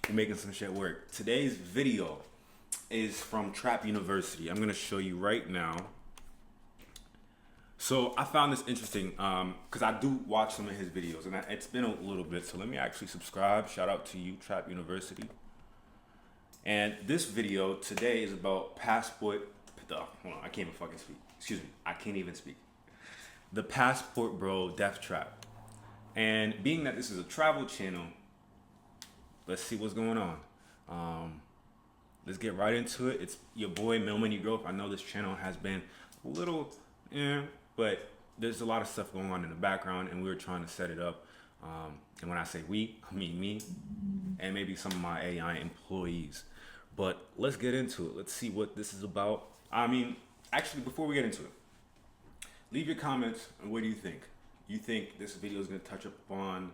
We're making some shit work. Today's video is from Trap University. I'm gonna show you right now. So I found this interesting because I do watch some of his videos, and it's been a little bit. So let me actually subscribe. Shout out to you, Trap University. And this video today is about passport. Hold on, I can't even fucking speak. Excuse me, I can't even speak. The Passport Bro Death Trap. And being that this is a travel channel, let's see what's going on. Let's get right into it. It's your boy Milmini Growth. I know this channel has been a little, but there's a lot of stuff going on in the background, and we were trying to set it up. And when I say we, I mean me, and maybe some of my AI employees. But let's get into it. Let's see what this is about. I mean, actually, before we get into it, leave your comments on what do you think. You think this video is going to touch upon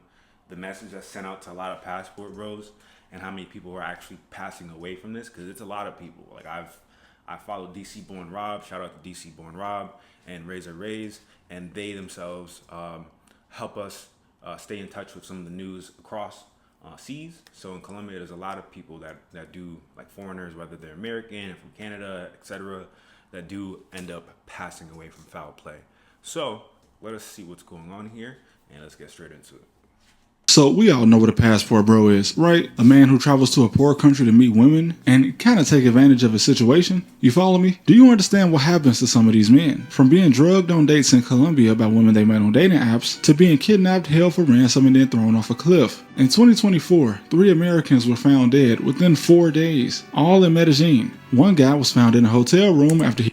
the message that's sent out to a lot of passport bros, and how many people are actually passing away from this? Because it's a lot of people. Like I follow DC Born Rob. Shout out to DC Born Rob and Razor Rays, and they themselves help us stay in touch with some of the news across seas. So in Colombia, there's a lot of people that do, like foreigners, whether they're American, from Canada, etc., that do end up passing away from foul play. So let us see what's going on here, and let's get straight into it. So we all know what a passport bro is, right? A man who travels to a poor country to meet women and kind of take advantage of a situation. You follow me? Do you understand what happens to some of these men? From being drugged on dates in Colombia by women they met on dating apps, to being kidnapped, held for ransom, and then thrown off a cliff. In 2024, 3 Americans were found dead within 4 days, all in Medellin. One guy was found in a hotel room after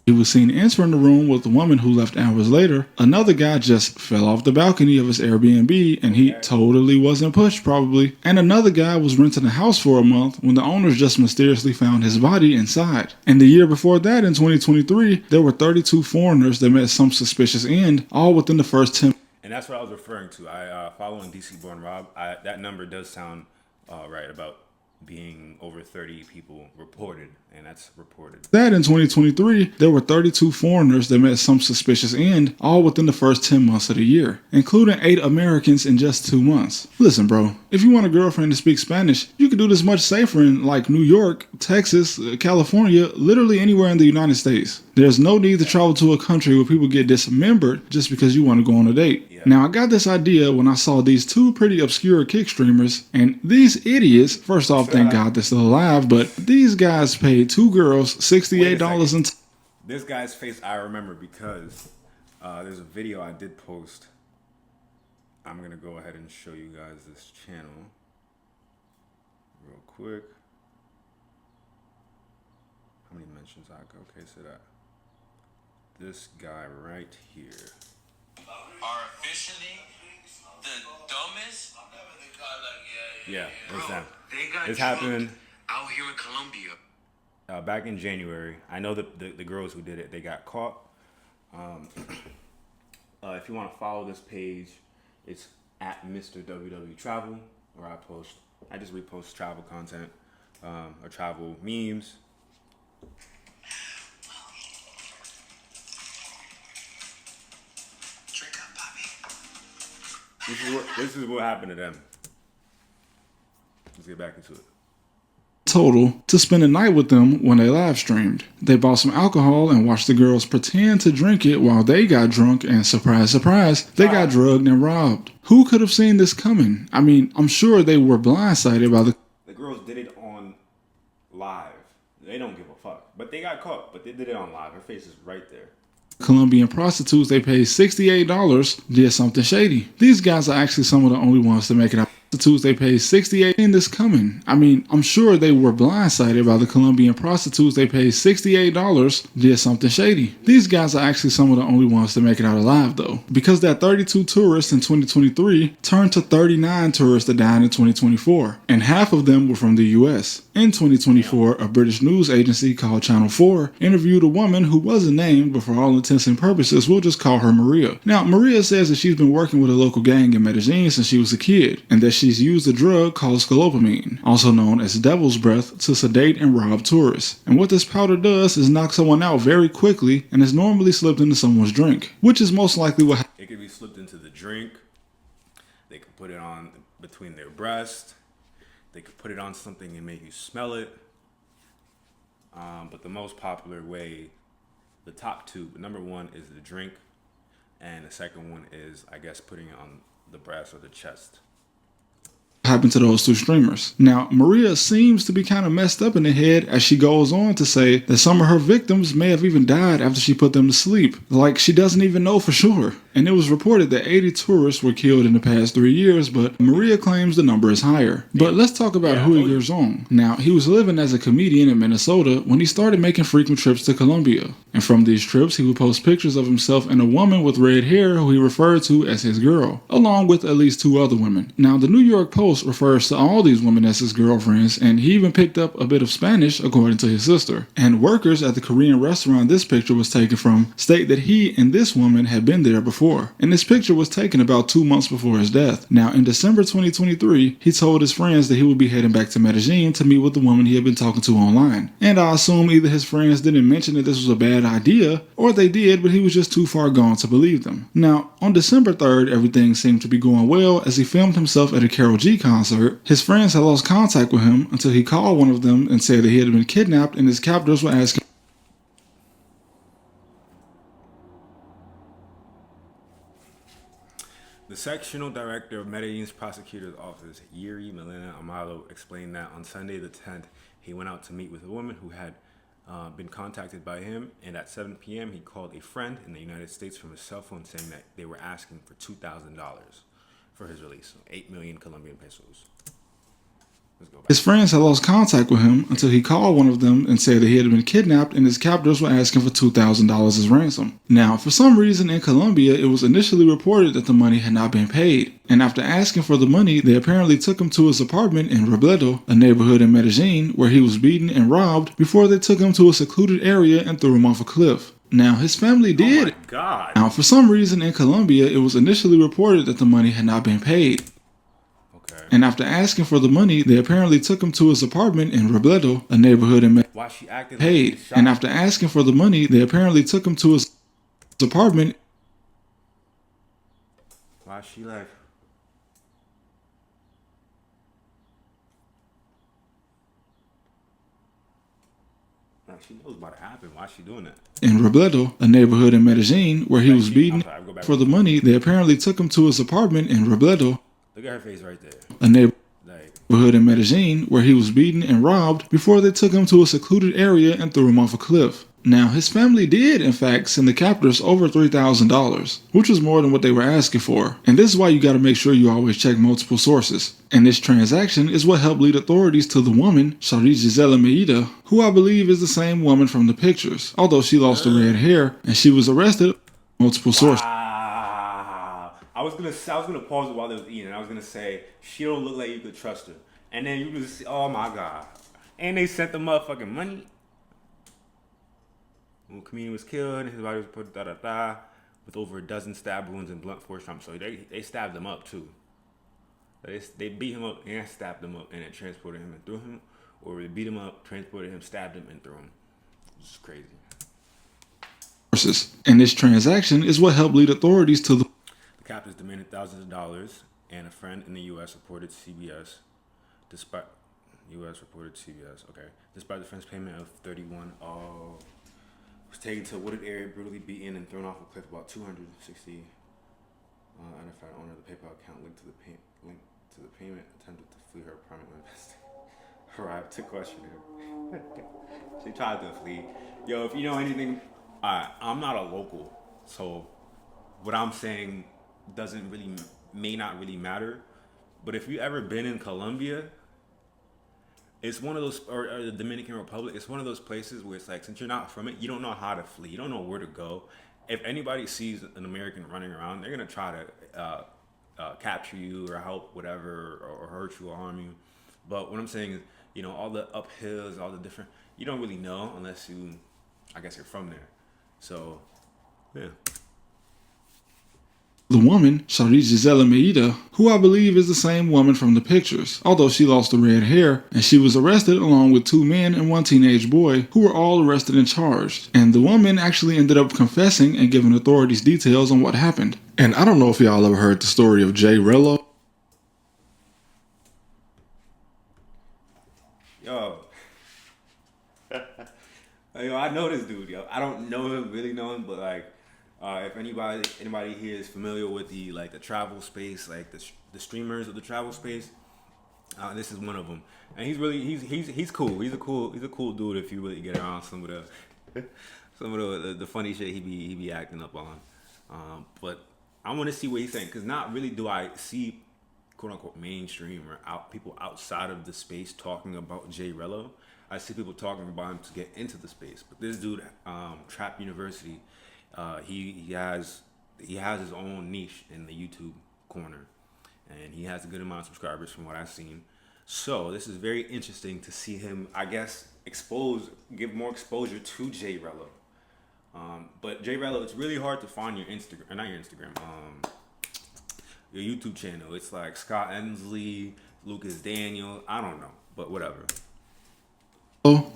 he was seen entering the room with a woman who left hours later. Another guy just fell off the balcony of his Airbnb, and he totally wasn't pushed probably. And another guy was renting a house for a month when the owners just mysteriously found his body inside. And the year before that, in 2023, there were 32 foreigners that met some suspicious end, all within the first 10. And that's what I was referring to. Following DC Born Rob, that number does sound right, about being over 30 people reported, and that's reported. That in 2023, there were 32 foreigners that met some suspicious end, all within the first 10 months of the year, including 8 Americans in just 2 months. Listen, bro, if you want a girlfriend to speak Spanish, you can do this much safer in like New York, Texas, California, literally anywhere in the United States. There's no need to travel to a country where people get dismembered just because you want to go on a date. Yeah. Now, I got this idea when I saw these 2 pretty obscure kick streamers, and these idiots, first off, thank God they're still alive, but these guys paid 2 girls $68 and this guy's face I remember because there's a video I did post. I'm gonna go ahead and show you guys this channel real quick. How many mentions I got? Okay, so that this guy right here are officially the dumbest. Yeah, what's that? They got it's happening out here in Colombia. Back in January. I know the girls who did it, they got caught. If you want to follow this page, it's at Mr. WW Travel, where I just repost travel content or travel memes. Drink up, Bobby. This is what happened to them. Let's get back into it. Total to spend a night with them when they live streamed. They bought some alcohol and watched the girls pretend to drink it while they got drunk, and surprise, surprise, they got drugged and robbed. Who could have seen this coming? I mean, I'm sure they were blindsided by the girls did it on live. They don't give a fuck. But they got caught, but they did it on live. Her face is right there. Colombian prostitutes they paid $68 did something shady. These guys are actually some of the only ones to make it out. Prostitutes they paid $68 in this coming. I mean, I'm sure they were blindsided by the Colombian prostitutes they paid $68 did something shady. These guys are actually some of the only ones to make it out alive though, because that 32 tourists in 2023 turned to 39 tourists that died in 2024, and half of them were from the US. In 2024, a British news agency called Channel 4 interviewed a woman who wasn't named, but for all intents and purposes, we'll just call her Maria. Now, Maria says that she's been working with a local gang in Medellin since she was a kid, and that she's used a drug called scolopamine, also known as devil's breath, to sedate and rob tourists. And what this powder does is knock someone out very quickly, and is normally slipped into someone's drink, which is most likely what it could be slipped into the drink. They could put it on between their breasts. They could put it on something and make you smell it. But the most popular way, the top two, number one is the drink, and the second one is, I guess, putting it on the breast or the chest. Happened to those two streamers. Now, Maria seems to be kind of messed up in the head as she goes on to say that some of her victims may have even died after she put them to sleep. Like, she doesn't even know for sure. And it was reported that 80 tourists were killed in the past 3 years, but Maria claims the number is higher. But let's talk about Huey Gerzon. Now, he was living as a comedian in Minnesota when he started making frequent trips to Colombia. And from these trips, he would post pictures of himself and a woman with red hair who he referred to as his girl, along with at least 2 other women. Now, the New York Post refers to all these women as his girlfriends, and he even picked up a bit of Spanish, according to his sister. And workers at the Korean restaurant this picture was taken from state that he and this woman had been there before. And this picture was taken about 2 months before his death. Now, in December 2023, he told his friends that he would be heading back to Medellin to meet with the woman he had been talking to online. And I assume either his friends didn't mention that this was a bad idea, or they did, but he was just too far gone to believe them. Now, on December 3rd, everything seemed to be going well as he filmed himself at a Karol G concert. His friends had lost contact with him until he called one of them and said that he had been kidnapped and his captors were asking The sectional director of Medellin's prosecutor's office, Yuri Melena Amado, explained that on Sunday the 10th, he went out to meet with a woman who had been contacted by him, and at 7 p.m. he called a friend in the United States from his cell phone saying that they were asking for $2,000 for his release, so 8 million Colombian pesos. His friends had lost contact with him until he called one of them and said that he had been kidnapped and his captors were asking for $2,000 as ransom. Now, for some reason in Colombia, it was initially reported that the money had not been paid. And after asking for the money, they apparently took him to his apartment in Robledo, a neighborhood in Medellin, where he was beaten and robbed before they took him to a secluded area and threw him off a cliff. Now, his family did. Oh my God. Now, for some reason in Colombia, it was initially reported that the money had not been paid. And after asking for the money, they apparently took him to his apartment in Robledo, a neighborhood in Why she acting paid. Like and after asking for the money, they apparently took him to his apartment. Why she like? Like she knows about to happen. Why is she doing that? In Robledo, a neighborhood in Medellin, where he was beaten for the money, they apparently took him to his apartment in Robledo. Look at her face right there. A neighborhood in Medellin, where he was beaten and robbed before they took him to a secluded area and threw him off a cliff. Now, his family did, in fact, send the captors over $3,000, which was more than what they were asking for. And this is why you got to make sure you always check multiple sources. And this transaction is what helped lead authorities to the woman, Shari Gisela Meida, who I believe is the same woman from the pictures, although she lost the red hair, and she was arrested. Multiple sources. I was gonna pause it while they was eating. I was gonna say she don't look like you could trust her, and then you just oh my God, and they sent the motherfucking money. When the comedian was killed, his body was put with over a dozen stab wounds and blunt force trauma. So they stabbed him up too. They beat him up and stabbed him up, and then transported him and threw him, or they beat him up, transported him, stabbed him, and threw him. It's crazy. And this transaction is what helped lead authorities to the captors demanded thousands of dollars, and a friend in the U.S. reported CBS. Despite the friend's payment of $31, was taken to a wooded area, brutally beaten, and thrown off a cliff about 260. Identified owner of the PayPal account linked to the payment, attempted to flee her apartment when investigated. Arrived to question her. She tried to flee. Yo, if you know anything, I'm not a local, so what I'm saying may not really matter, but if you ever been in Colombia, it's one of those, or the Dominican Republic, it's one of those places where it's like, since you're not from it, you don't know how to flee, you don't know where to go. If anybody sees an American running around, they're gonna try to capture you or help whatever, or hurt you or harm you. But what I'm saying is, all the uphills, all the different, you don't really know unless I guess you're from there. So, yeah. The woman, Shari Gisela Meida, who I believe is the same woman from the pictures, although she lost the red hair, and she was arrested along with 2 men and 1 teenage boy, who were all arrested and charged. And the woman actually ended up confessing and giving authorities details on what happened. And I don't know if y'all ever heard the story of Jay Rello. Yo, I know this dude, yo. I don't know him, really know him, but like, if anybody here is familiar with the travel space, like the streamers of the travel space, this is one of them, and he's cool. He's a cool dude if you really get around some of the funny shit he be acting up on. But I want to see what he's saying, because not really do I see quote unquote mainstream or people outside of the space talking about Jay Rello. I see people talking about him to get into the space, but this dude, Trap University, he has his own niche in the YouTube corner, and he has a good amount of subscribers from what I've seen. So this is very interesting to see him, I guess, give more exposure to Jay Rello. But Jay Rello, it's really hard to find your Instagram, not your Instagram, your YouTube channel. It's like Scott Emsley, Lucas Daniel, I don't know, but whatever.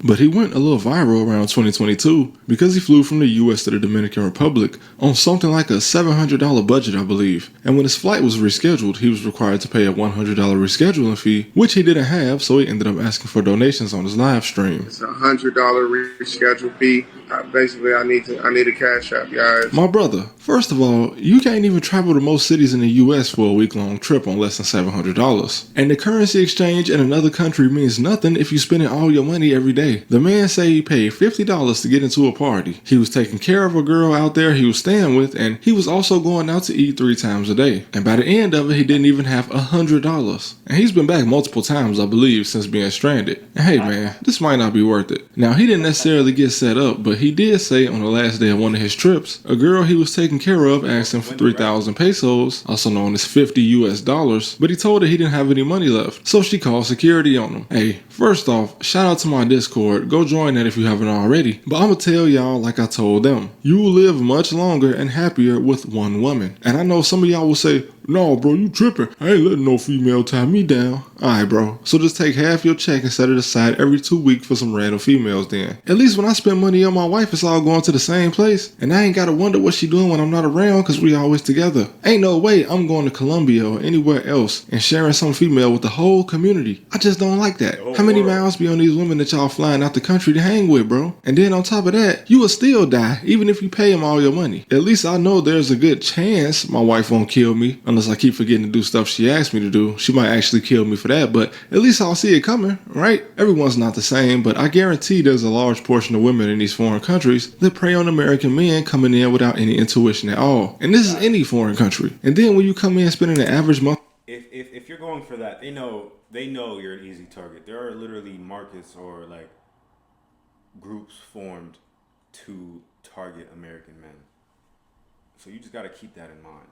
But he went a little viral around 2022 because he flew from the US to the Dominican Republic on something like a $700 budget, I believe. And when his flight was rescheduled, he was required to pay a $100 rescheduling fee, which he didn't have, so he ended up asking for donations on his live stream. It's a $100 reschedule fee. Basically, I need a cash app, guys. My brother, first of all, you can't even travel to most cities in the US for a week-long trip on less than $700. And the currency exchange in another country means nothing if you're spending all your money every day. The man said he paid $50 to get into a party. He was taking care of a girl out there he was staying with, and he was also going out to eat 3 times a day. And by the end of it, he didn't even have $100. And he's been back multiple times, I believe, since being stranded. And hey man, this might not be worth it. Now, he didn't necessarily get set up, but he did say on the last day of one of his trips, a girl he was taking care of asked him for 3,000 pesos, also known as 50 US dollars, but he told her he didn't have any money left. So she called security on him. Hey, first off, shout out to my Discord. Go join that if you haven't already. But I'm gonna tell y'all like I told them. You will live much longer and happier with one woman. And I know some of y'all will say, no, bro, you tripping. I ain't letting no female tie me down. Alright, bro. So just take half your check and set it aside every 2 weeks for some random females then. At least when I spend money on my wife, it's all going to the same place. And I ain't gotta wonder what she doing when I'm not around, because we always together. Ain't no way I'm going to Colombia or anywhere else and sharing some female with the whole community. I just don't like that. How many miles be on these women that y'all flying out the country to hang with, bro? And then on top of that, you will still die, even if you pay them all your money. At least I know there's a good chance my wife won't kill me, unless I keep forgetting to do stuff she asked me to do. She might actually kill me for that, but at least I'll see it coming, right? Everyone's not the same, but I guarantee there's a large portion of women in these foreign countries that prey on American men coming in without any intuition at all. And this is any foreign country. And then when you come in spending an average month, If you're going for that, they know you're an easy target. There are literally markets or like groups formed to target American men. So you just got to keep that in mind.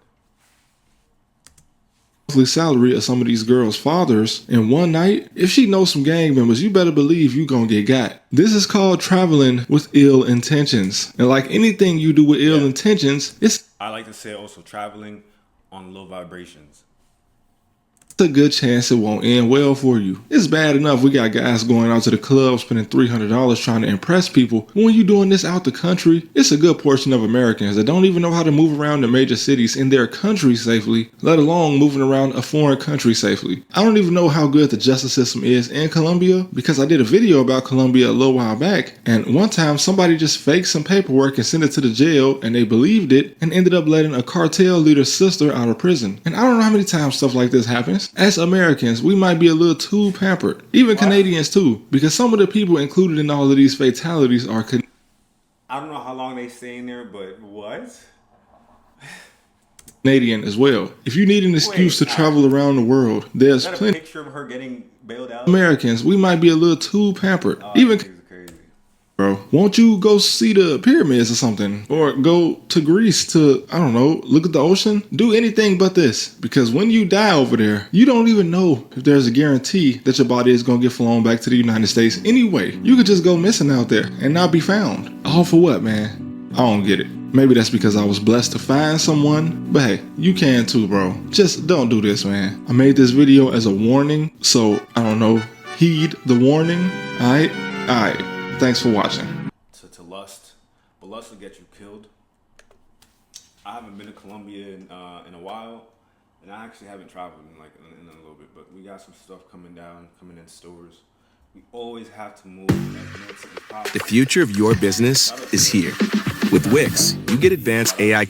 Salary of some of these girls' fathers in one night, if she knows some gang members, you better believe you gonna get got. This is called traveling with ill intentions. And like anything you do with ill intentions, I like to say also traveling on low vibrations. a good chance it won't end well for you. It's bad enough we got guys going out to the club spending $300 trying to impress people. When you doing this out the country, it's a good portion of Americans that don't even know how to move around the major cities in their country safely, let alone moving around a foreign country safely. I don't even know how good the justice system is in Colombia, because I did a video about Colombia a little while back, and one time somebody just faked some paperwork and sent it to the jail, and they believed it and ended up letting a cartel leader's sister out of prison. And I don't know how many times stuff like this happens. As Americans, we might be a little too pampered. Even Canadians too, because some of the people included in all of these fatalities are I don't know how long they stay in there, but what? Canadian as well. If you need an excuse to travel around the world, there's plenty. Picture of her getting bailed out. Americans, we might be a little too pampered. Even Crazy. bro, won't you go see the pyramids or something? Or go to Greece to, I don't know, look at the ocean? Do anything but this. Because when you die over there, you don't even know if there's a guarantee that your body is going to get flown back to the United States anyway. You could just go missing out there and not be found. All for what, man? I don't get it. Maybe that's because I was blessed to find someone, but hey, you can too, bro. Just don't do this, man. I made this video as a warning, so I don't know, heed the warning. Alright? Thanks for watching. To lust, but lust will get you killed. I haven't been to Colombia in a while, and I actually haven't traveled in a little bit. But we got some stuff coming in stores. We always have to move as much as possible. The future of your business is here. With Wix, you get advanced AI